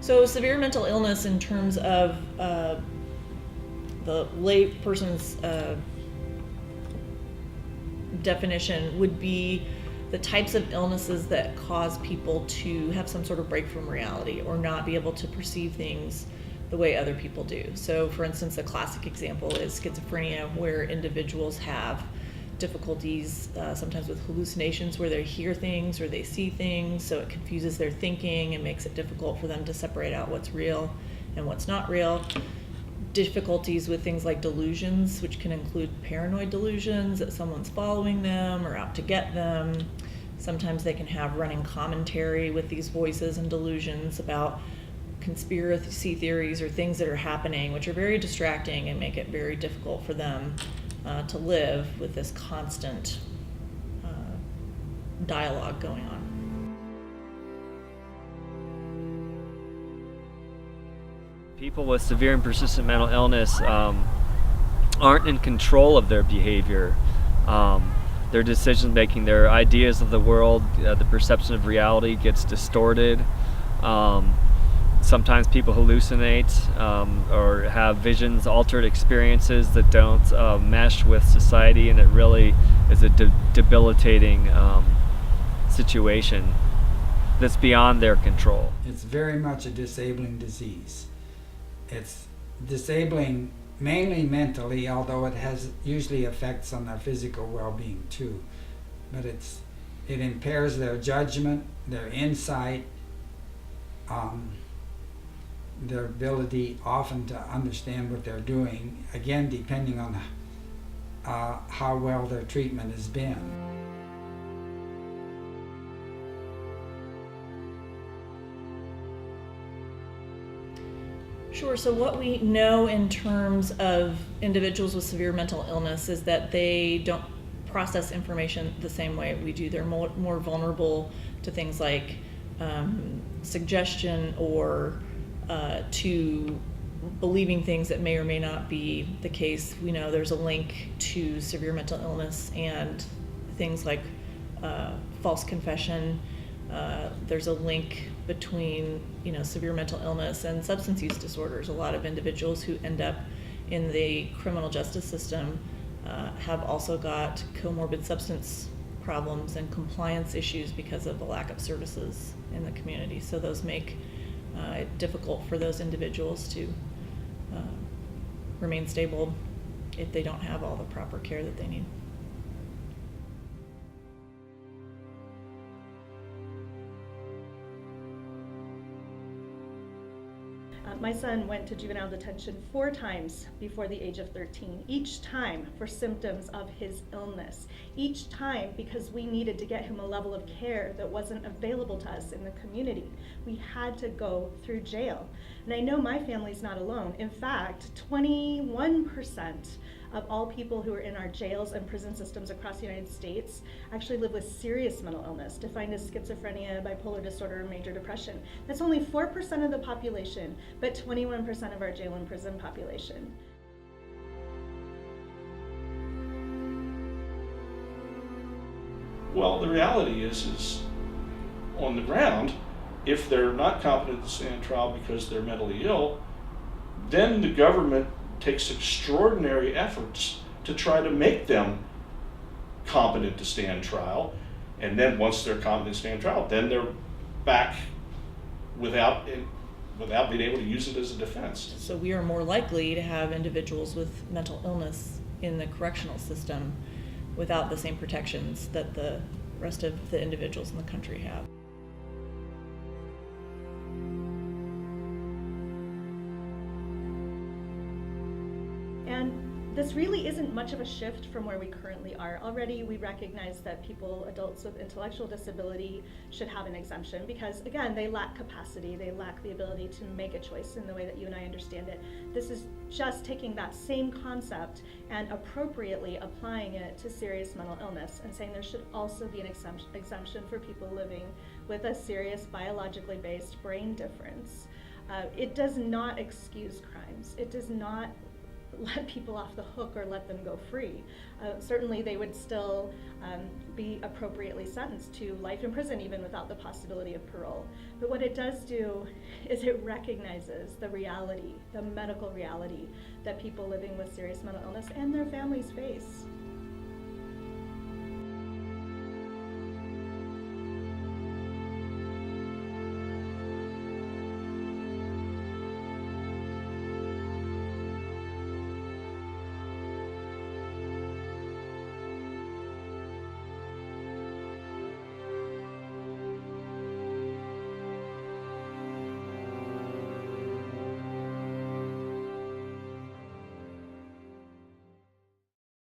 So severe mental illness in terms of the lay person's definition would be the types of illnesses that cause people to have some sort of break from reality or not be able to perceive things the way other people do. So for instance, a classic example is schizophrenia, where individuals have difficulties sometimes with hallucinations, where they hear things or they see things, so it confuses their thinking and makes it difficult for them to separate out what's real and what's not real. Difficulties with things like delusions, which can include paranoid delusions that someone's following them or out to get them. Sometimes they can have running commentary with these voices and delusions about conspiracy theories or things that are happening, which are very distracting and make it very difficult for them to live with this constant dialogue going on. People with severe and persistent mental illness aren't in control of their behavior, their decision making, their ideas of the world, the perception of reality gets distorted. Sometimes people hallucinate or have visions, altered experiences that don't mesh with society, and it really is a debilitating situation that's beyond their control. It's very much a disabling disease. It's disabling mainly mentally, although it has usually effects on their physical well-being too. But it impairs their judgment, their insight, their ability often to understand what they're doing, again depending on how well their treatment has been. Sure, so what we know in terms of individuals with severe mental illness is that they don't process information the same way we do. They're more vulnerable to things like suggestion or to believing things that may or may not be the case. We know there's a link to severe mental illness and things like false confession. There's a link between severe mental illness and substance use disorders. A lot of individuals who end up in the criminal justice system have also got comorbid substance problems and compliance issues because of the lack of services in the community. So those make it difficult for those individuals to remain stable if they don't have all the proper care that they need. My son went to juvenile detention 4 times before the age of 13, each time for symptoms of his illness, each time because we needed to get him a level of care that wasn't available to us in the community. We had to go through jail. And I know my family's not alone. In fact, 21% of all people who are in our jails and prison systems across the United States actually live with serious mental illness, defined as schizophrenia, bipolar disorder, or major depression. That's only 4% of the population, but 21% of our jail and prison population. Well, the reality is on the ground, if they're not competent to stand trial because they're mentally ill, then the government takes extraordinary efforts to try to make them competent to stand trial, and then once they're competent to stand trial, then they're back without being able to use it as a defense. So we are more likely to have individuals with mental illness in the correctional system without the same protections that the rest of the individuals in the country have. And this really isn't much of a shift from where we currently are. Already we recognize that adults with intellectual disability should have an exemption because, again, they lack capacity, they lack the ability to make a choice in the way that you and I understand it. This is just taking that same concept and appropriately applying it to serious mental illness and saying there should also be an exemption for people living with a serious biologically based brain difference. It does not excuse crimes. It does not let people off the hook or let them go free. Certainly they would still be appropriately sentenced to life in prison even without the possibility of parole. But what it does do is it recognizes the reality, the medical reality that people living with serious mental illness and their families face.